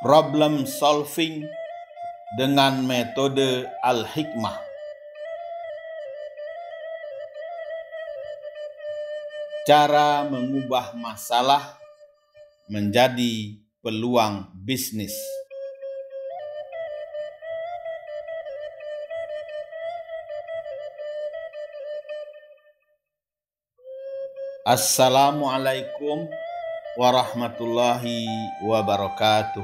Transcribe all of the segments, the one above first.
Problem solving dengan metode Al-Hikmah. Cara mengubah masalah menjadi peluang bisnis. Assalamualaikum warahmatullahi wabarakatuh.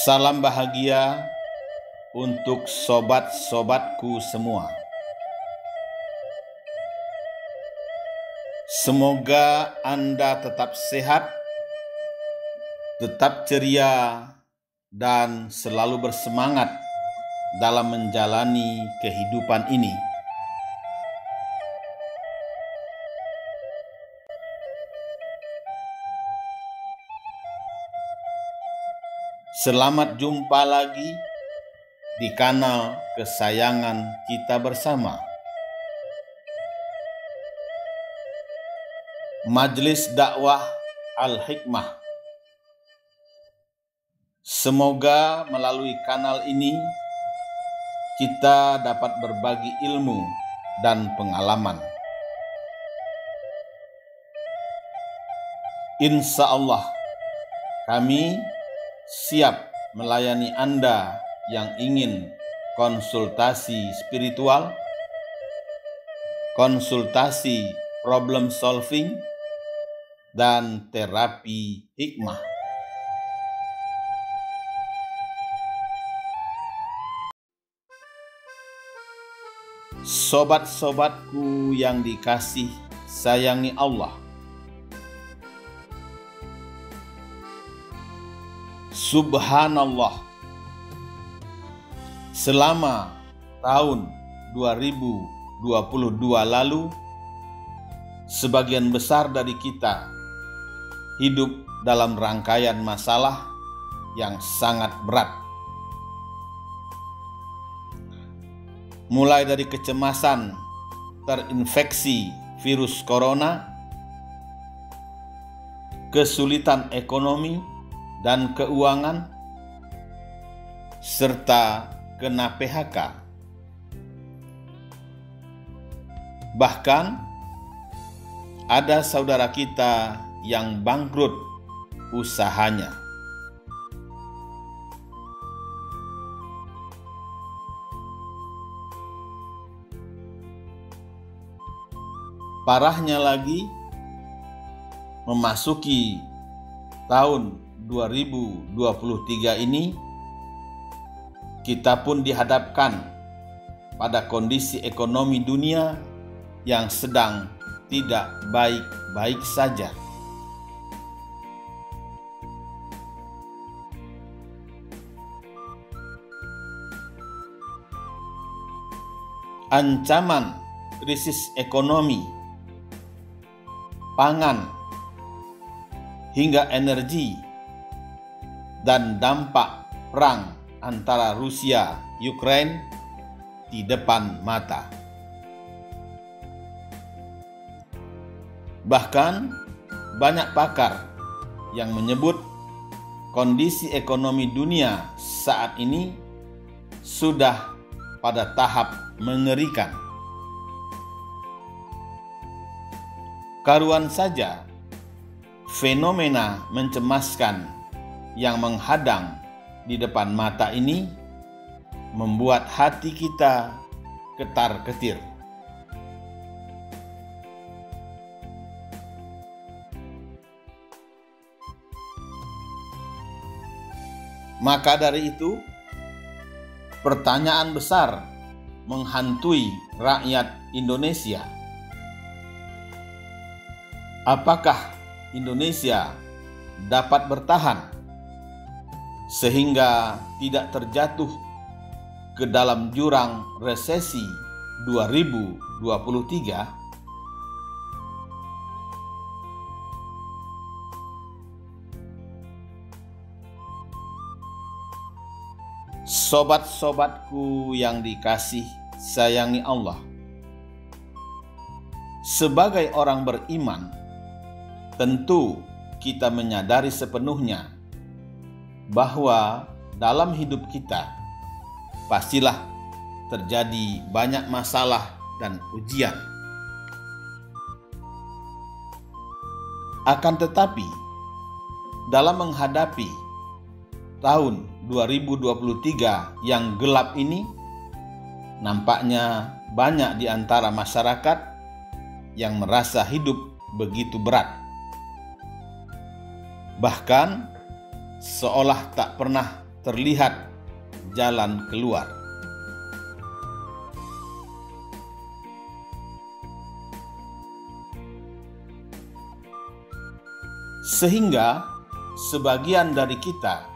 Salam bahagia untuk sobat-sobatku semua. Semoga Anda tetap sehat, tetap ceria, dan selalu bersemangat dalam menjalani kehidupan ini. Selamat jumpa lagi di kanal kesayangan kita bersama. Majelis Dakwah Al-Hikmah. Semoga melalui kanal ini kita dapat berbagi ilmu dan pengalaman. Insya Allah kami siap melayani Anda yang ingin konsultasi spiritual, konsultasi problem solving, dan terapi hikmah. Sobat-sobatku yang dikasih sayangi Allah, subhanallah, selama tahun 2022 lalu, sebagian besar dari kita hidup dalam rangkaian masalah yang sangat berat. Mulai dari kecemasan terinfeksi virus corona, kesulitan ekonomi dan keuangan, serta kena PHK. Bahkan ada saudara kita yang bangkrut usahanya. Parahnya lagi, memasuki tahun 2023 ini, kita pun dihadapkan pada kondisi ekonomi dunia yang sedang tidak baik-baik saja. Ancaman krisis ekonomi, pangan, hingga energi, dan dampak perang antara Rusia Ukraina di depan mata. Bahkan banyak pakar yang menyebut kondisi ekonomi dunia saat ini sudah pada tahap mengerikan. Karuan saja fenomena mencemaskan yang menghadang di depan mata ini membuat hati kita ketar-ketir. Maka dari itu, pertanyaan besar menghantui rakyat Indonesia. Apakah Indonesia dapat bertahan sehingga tidak terjatuh ke dalam jurang resesi 2023? Sobat-sobatku yang dikasih sayangi Allah, sebagai orang beriman, tentu kita menyadari sepenuhnya bahwa dalam hidup kita pastilah terjadi banyak masalah dan ujian. Akan tetapi, dalam menghadapi tahun 2023 yang gelap ini, nampaknya banyak di antara masyarakat yang merasa hidup begitu berat. Bahkan seolah tak pernah terlihat jalan keluar. Sehingga sebagian dari kita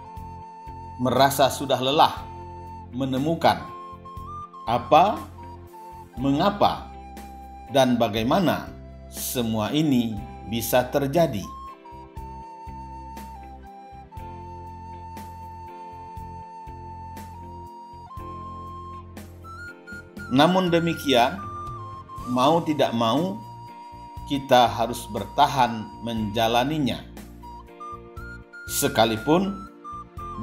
merasa sudah lelah menemukan apa, mengapa, dan bagaimana semua ini bisa terjadi. Namun demikian, mau tidak mau, kita harus bertahan menjalaninya, sekalipun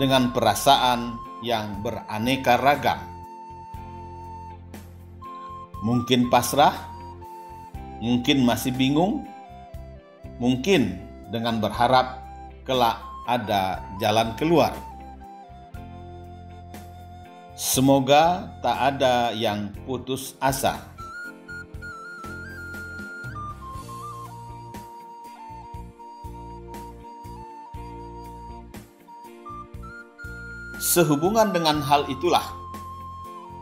dengan perasaan yang beraneka ragam. Mungkin pasrah, mungkin masih bingung, mungkin dengan berharap kelak ada jalan keluar. Semoga tak ada yang putus asa. Sehubungan dengan hal itulah,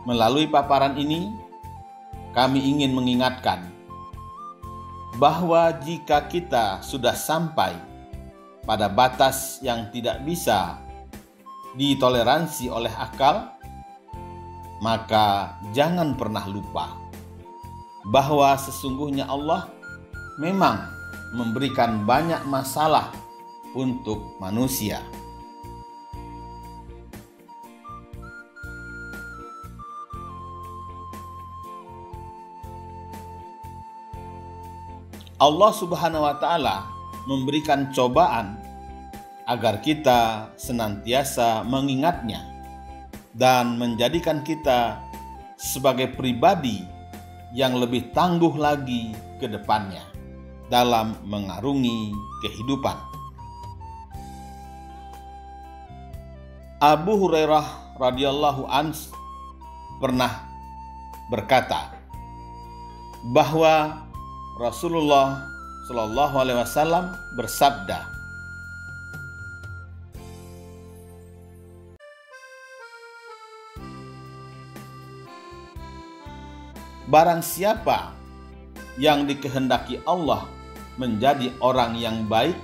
melalui paparan ini, kami ingin mengingatkan bahwa jika kita sudah sampai pada batas yang tidak bisa ditoleransi oleh akal, maka jangan pernah lupa bahwa sesungguhnya Allah memang memberikan banyak masalah untuk manusia. Allah Subhanahu wa Ta'ala memberikan cobaan agar kita senantiasa mengingatnya dan menjadikan kita sebagai pribadi yang lebih tangguh lagi ke depannya dalam mengarungi kehidupan. Abu Hurairah radhiyallahu anhu pernah berkata bahwa Rasulullah Shallallahu Alaihi Wasallam bersabda, barang siapa yang dikehendaki Allah menjadi orang yang baik,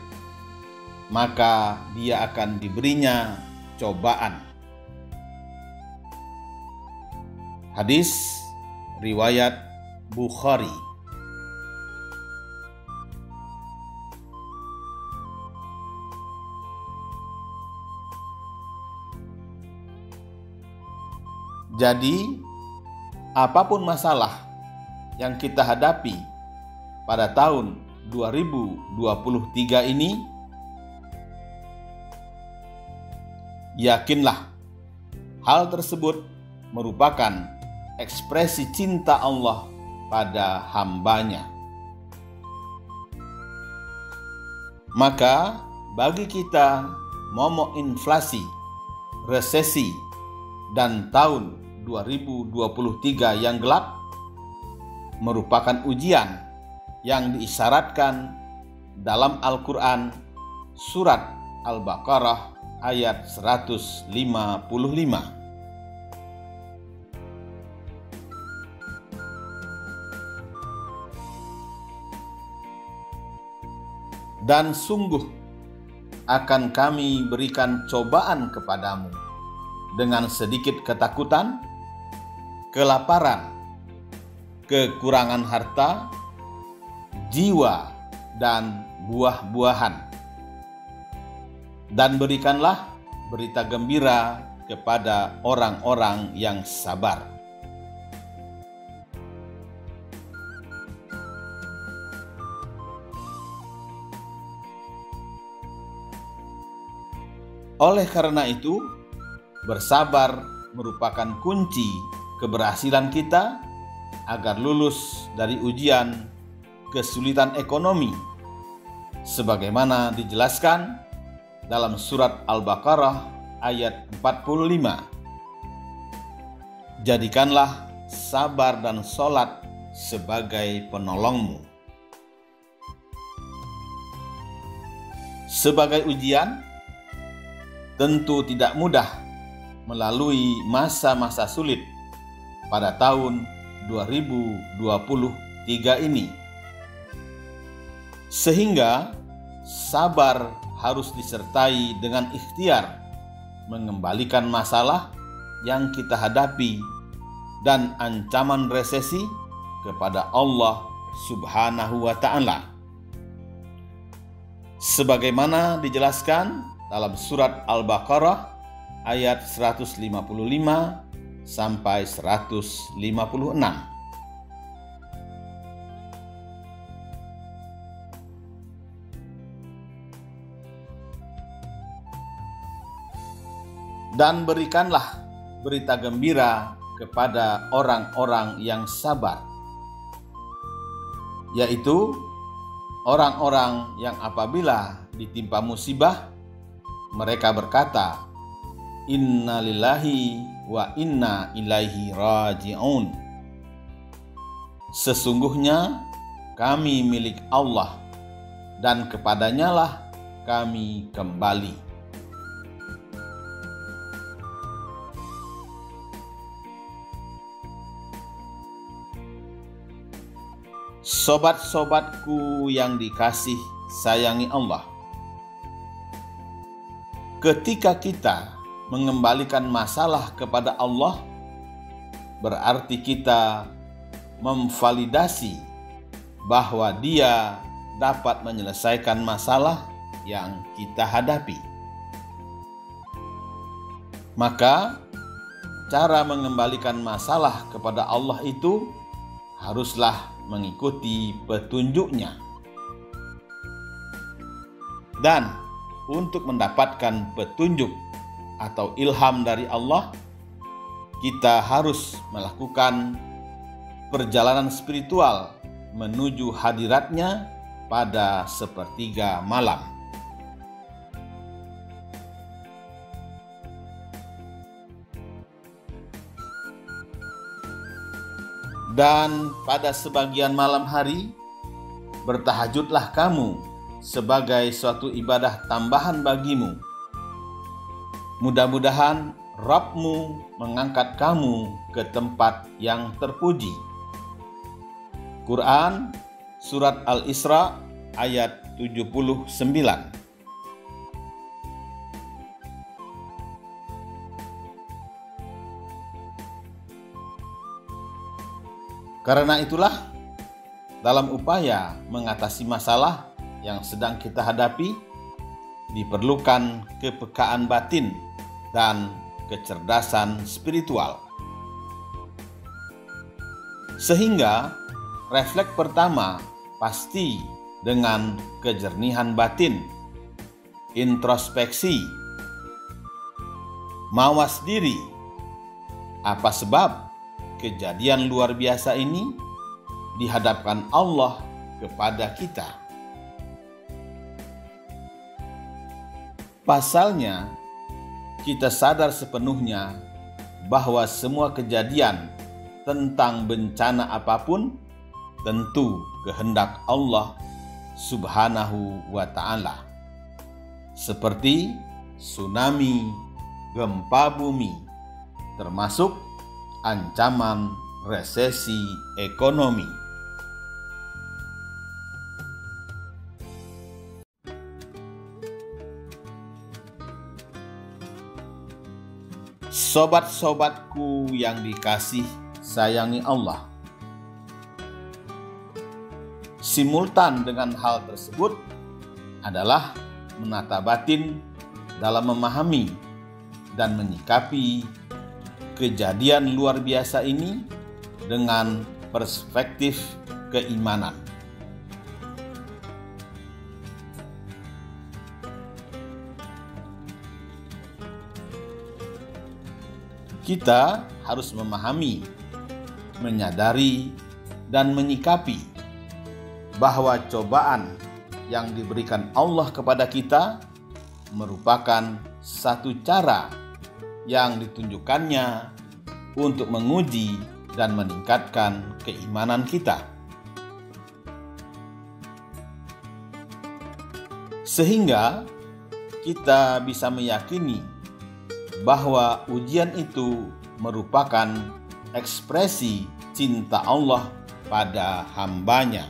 maka dia akan diberinya cobaan. Hadis riwayat Bukhari. Jadi, apapun masalah yang kita hadapi pada tahun 2023 ini, yakinlah hal tersebut merupakan ekspresi cinta Allah pada hambanya. Maka bagi kita, momok inflasi, resesi, dan tahun 2023 yang gelap merupakan ujian yang diisyaratkan dalam Al-Quran surat Al-Baqarah ayat 155. Dan sungguh akan kami berikan cobaan kepadamu dengan sedikit ketakutan, kelaparan, kekurangan harta, jiwa, dan buah-buahan. Dan berikanlah berita gembira kepada orang-orang yang sabar. Oleh karena itu, bersabar merupakan kunci keberhasilan kita agar lulus dari ujian kesulitan ekonomi, sebagaimana dijelaskan dalam surat Al-Baqarah ayat 45. Jadikanlah sabar dan sholat sebagai penolongmu. Sebagai ujian, tentu tidak mudah melalui masa-masa sulit pada tahun 2023 ini. Sehingga sabar harus disertai dengan ikhtiar mengembalikan masalah yang kita hadapi dan ancaman resesi kepada Allah Subhanahu wa Ta'ala. Sebagaimana dijelaskan dalam surat Al-Baqarah ayat 155 sampai 156. Dan berikanlah berita gembira kepada orang-orang yang sabar, yaitu orang-orang yang apabila ditimpa musibah, mereka berkata, "Inna lillahi wa inna ilaihi raji'un." Sesungguhnya kami milik Allah dan kepadanya lah kami kembali. Sobat-sobatku yang dikasih sayangi Allah, ketika kita mengembalikan masalah kepada Allah, berarti kita memvalidasi bahwa Dia dapat menyelesaikan masalah yang kita hadapi. Maka cara mengembalikan masalah kepada Allah itu haruslah mengikuti petunjuknya. Dan untuk mendapatkan petunjuk atau ilham dari Allah, kita harus melakukan perjalanan spiritual menuju hadiratnya pada sepertiga malam. Dan pada sebagian malam hari, bertahajudlah kamu sebagai suatu ibadah tambahan bagimu. Mudah-mudahan Rabb-mu mengangkat kamu ke tempat yang terpuji. Quran Surat Al-Isra ayat 79. Karena itulah, dalam upaya mengatasi masalah yang sedang kita hadapi, diperlukan kepekaan batin dan kecerdasan spiritual. Sehingga refleks pertama pasti dengan kejernihan batin, introspeksi, mawas diri. Apa sebab kejadian luar biasa ini dihadapkan Allah kepada kita? Pasalnya, kita sadar sepenuhnya bahwa semua kejadian tentang bencana apapun tentu kehendak Allah Subhanahu wa Ta'ala, seperti tsunami, gempa bumi, termasuk ancaman resesi ekonomi. Sobat-sobatku yang dikasih sayangi Allah, simultan dengan hal tersebut adalah menata batin dalam memahami dan menyikapi kejadian luar biasa ini dengan perspektif keimanan. Kita harus memahami, menyadari, dan menyikapi bahwa cobaan yang diberikan Allah kepada kita merupakan satu cara yang ditunjukkannya untuk menguji dan meningkatkan keimanan kita. Sehingga kita bisa meyakini bahwa ujian itu merupakan ekspresi cinta Allah pada hambanya.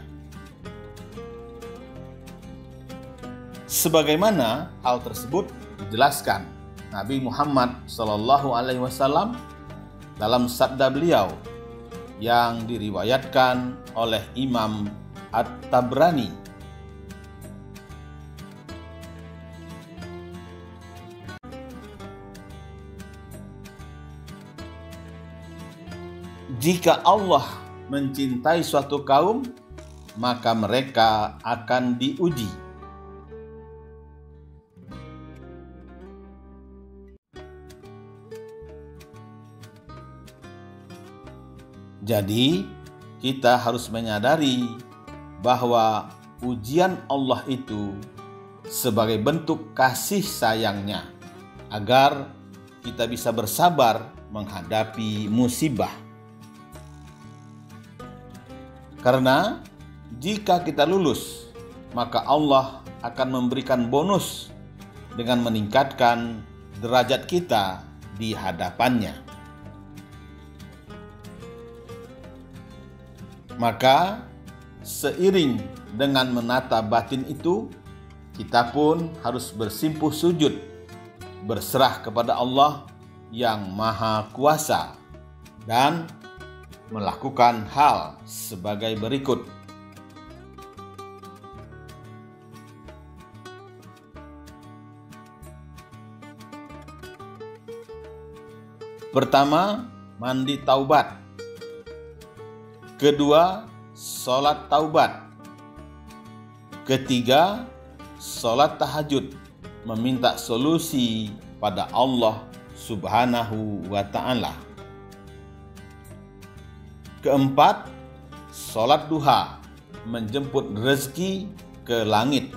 Sebagaimana hal tersebut dijelaskan Nabi Muhammad SAW dalam sabda beliau yang diriwayatkan oleh Imam At-Tabrani. Jika Allah mencintai suatu kaum, maka mereka akan diuji. Jadi, kita harus menyadari bahwa ujian Allah itu sebagai bentuk kasih sayangnya agar kita bisa bersabar menghadapi musibah. Karena jika kita lulus, maka Allah akan memberikan bonus dengan meningkatkan derajat kita di hadapannya. Maka seiring dengan menata batin itu, kita pun harus bersimpuh sujud, berserah kepada Allah yang Maha Kuasa, dan melakukan hal sebagai berikut. Pertama, mandi taubat. Kedua, sholat taubat. Ketiga, sholat tahajud, meminta solusi pada Allah Subhanahu wa Ta'ala. Keempat, sholat duha, menjemput rezeki ke langit.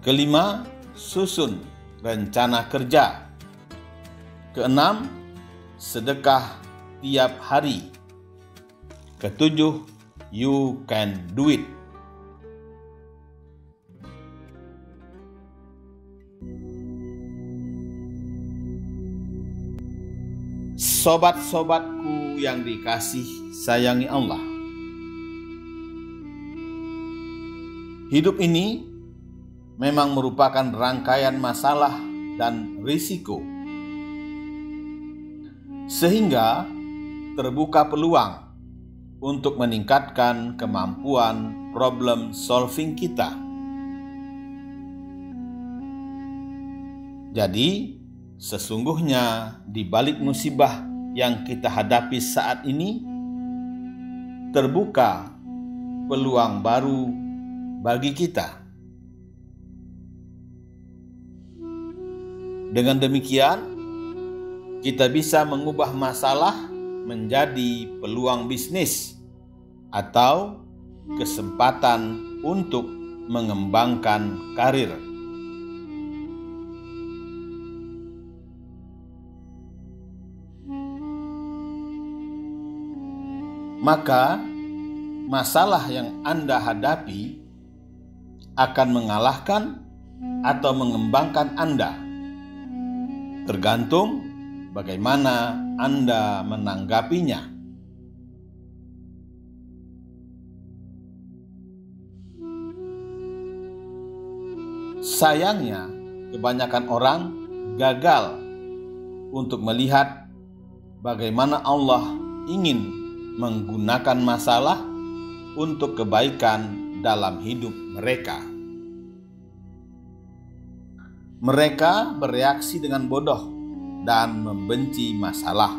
Kelima, susun rencana kerja. Keenam, sedekah tiap hari. Ketujuh, you can do it. Sobat-sobatku yang dikasih sayangi Allah, hidup ini memang merupakan rangkaian masalah dan risiko, sehingga terbuka peluang untuk meningkatkan kemampuan problem solving kita. Jadi, sesungguhnya di balik musibah yang kita hadapi saat ini, terbuka peluang baru bagi kita. Dengan demikian, kita bisa mengubah masalah menjadi peluang bisnis atau kesempatan untuk mengembangkan karir. Maka masalah yang Anda hadapi akan mengalahkan atau mengembangkan Anda, tergantung bagaimana Anda menanggapinya. Sayangnya, kebanyakan orang gagal untuk melihat bagaimana Allah ingin menggunakan masalah untuk kebaikan dalam hidup mereka. Mereka bereaksi dengan bodoh dan membenci masalah,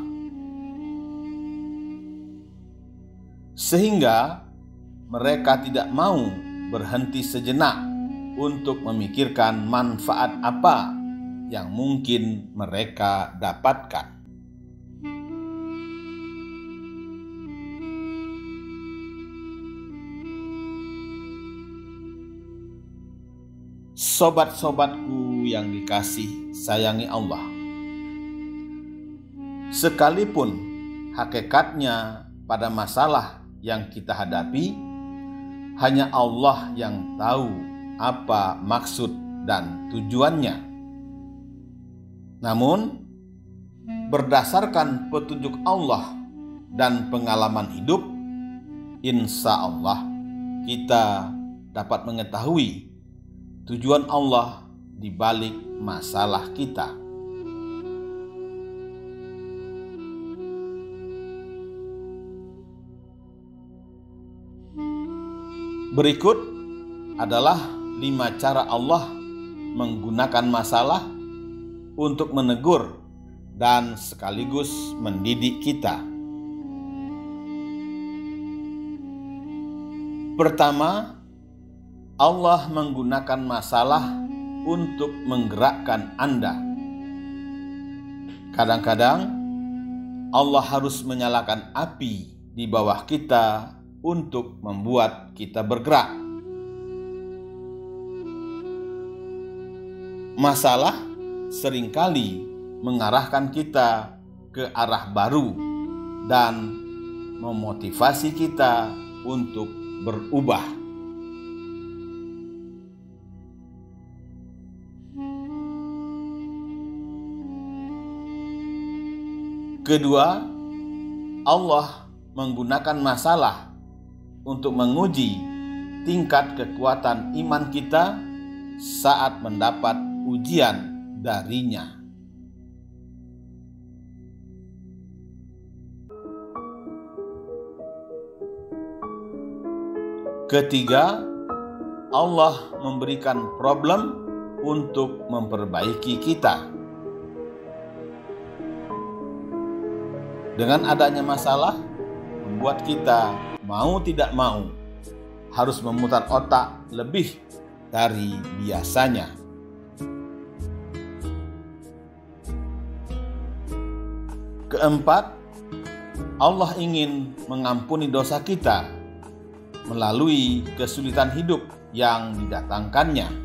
sehingga mereka tidak mau berhenti sejenak untuk memikirkan manfaat apa yang mungkin mereka dapatkan. Sobat-sobatku yang dikasih sayangi Allah, sekalipun hakikatnya pada masalah yang kita hadapi, hanya Allah yang tahu apa maksud dan tujuannya. Namun, berdasarkan petunjuk Allah dan pengalaman hidup, insya Allah kita dapat mengetahui tujuan Allah di balik masalah kita. Berikut adalah 5 cara Allah menggunakan masalah untuk menegur dan sekaligus mendidik kita. Pertama, Allah menggunakan masalah untuk menggerakkan Anda. Kadang-kadang Allah harus menyalakan api di bawah kita untuk membuat kita bergerak. Masalah seringkali mengarahkan kita ke arah baru dan memotivasi kita untuk berubah. Kedua, Allah menggunakan masalah untuk menguji tingkat kekuatan iman kita saat mendapat ujian darinya. Ketiga, Allah memberikan problem untuk memperbaiki kita. Dengan adanya masalah, membuat kita mau tidak mau harus memutar otak lebih dari biasanya. Keempat, Allah ingin mengampuni dosa kita melalui kesulitan hidup yang didatangkannya.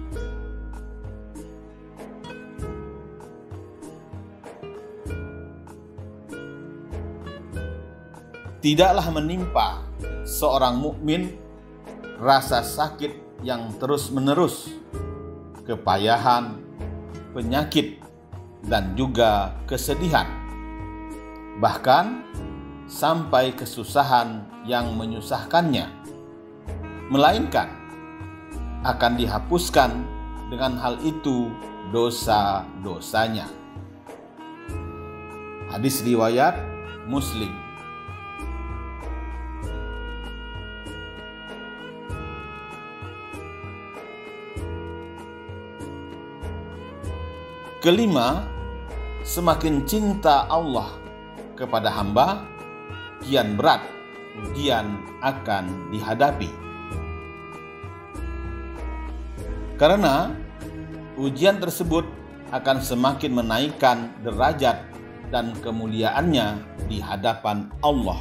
Tidaklah menimpa seorang mukmin rasa sakit yang terus-menerus, kepayahan, penyakit, dan juga kesedihan, bahkan sampai kesusahan yang menyusahkannya, melainkan akan dihapuskan dengan hal itu dosa-dosanya. Hadis riwayat Muslim. Kelima, semakin cinta Allah kepada hamba, kian berat ujian akan dihadapi. Karena ujian tersebut akan semakin menaikkan derajat dan kemuliaannya di hadapan Allah.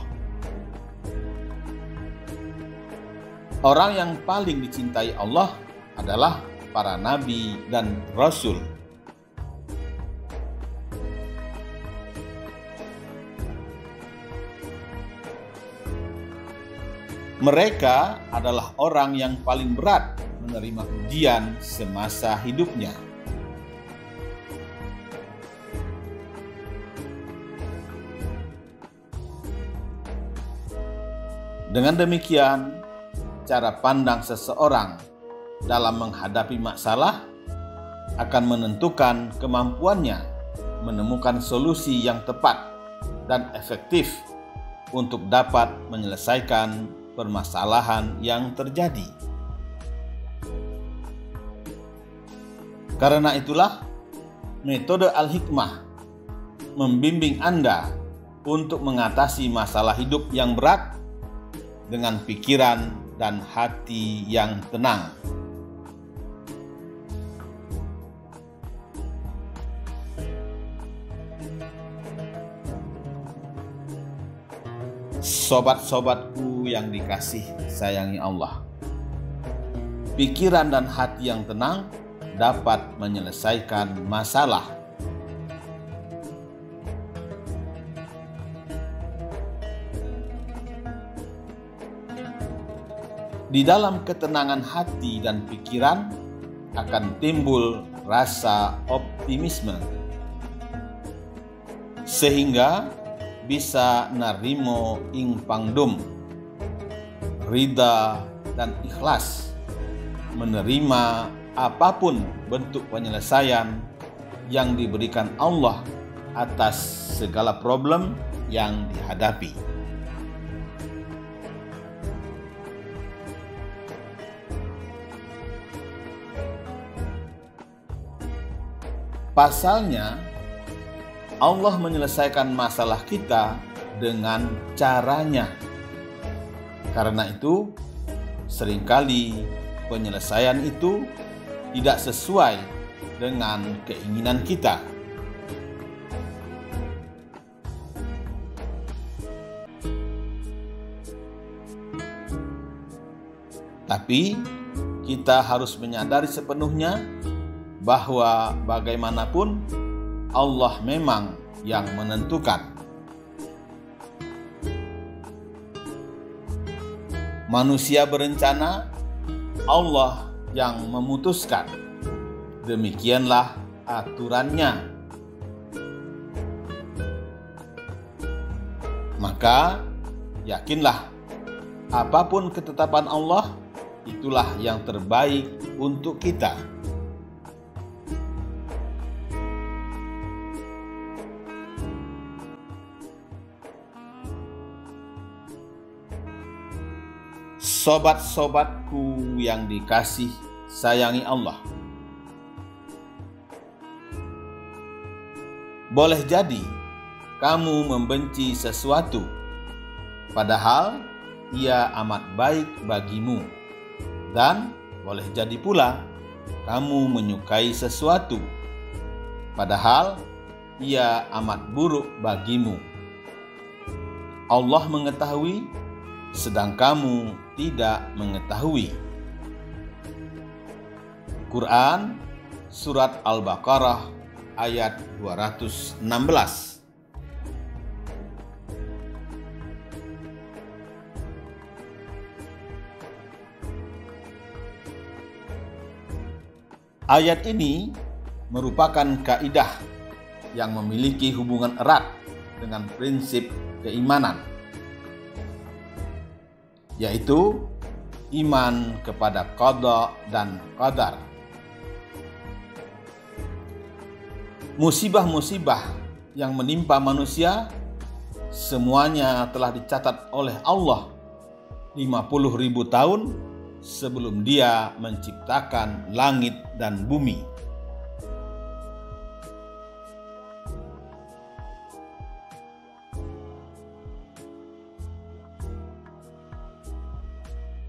Orang yang paling dicintai Allah adalah para nabi dan rasul. Mereka adalah orang yang paling berat menerima ujian semasa hidupnya. Dengan demikian, cara pandang seseorang dalam menghadapi masalah akan menentukan kemampuannya menemukan solusi yang tepat dan efektif untuk dapat menyelesaikan permasalahan yang terjadi. Karena itulah, metode Al-Hikmah membimbing Anda untuk mengatasi masalah hidup yang berat dengan pikiran dan hati yang tenang. Sobat-sobatku yang dikasih sayangi Allah, pikiran dan hati yang tenang dapat menyelesaikan masalah. Di dalam ketenangan hati dan pikiran akan timbul rasa optimisme, sehingga bisa narimo ing pangdum, rida dan ikhlas menerima apapun bentuk penyelesaian yang diberikan Allah atas segala problem yang dihadapi. Pasalnya, Allah menyelesaikan masalah kita dengan caranya. Karena itu, seringkali penyelesaian itu tidak sesuai dengan keinginan kita. Tapi, kita harus menyadari sepenuhnya bahwa bagaimanapun Allah memang yang menentukan. Manusia berencana, Allah yang memutuskan. Demikianlah aturannya. Maka yakinlah, apapun ketetapan Allah, itulah yang terbaik untuk kita. Sobat-sobatku yang dikasih sayangi Allah, boleh jadi kamu membenci sesuatu, padahal ia amat baik bagimu. Dan boleh jadi pula kamu menyukai sesuatu, padahal ia amat buruk bagimu. Allah mengetahui, sedang kamu tidak mengetahui. Quran Surat Al-Baqarah ayat 216. Ayat ini merupakan kaidah yang memiliki hubungan erat dengan prinsip keimanan, yaitu iman kepada qada dan qadar. Musibah-musibah yang menimpa manusia semuanya telah dicatat oleh Allah 50.000 tahun sebelum Dia menciptakan langit dan bumi.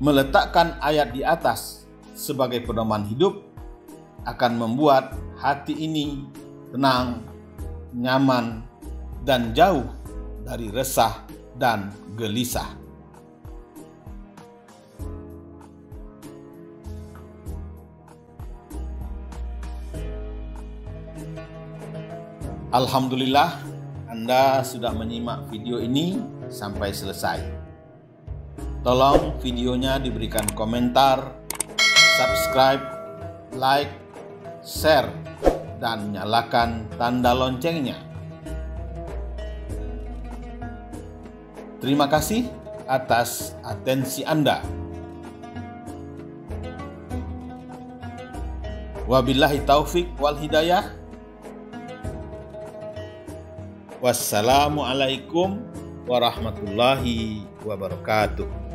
Meletakkan ayat di atas sebagai pedoman hidup akan membuat hati ini tenang, nyaman, dan jauh dari resah dan gelisah. Alhamdulillah, Anda sudah menyimak video ini sampai selesai. Tolong videonya diberikan komentar, subscribe, like, share, dan nyalakan tanda loncengnya. Terima kasih atas atensi Anda. Wabillahi taufik wal hidayah. Wassalamualaikum warahmatullahi wabarakatuh.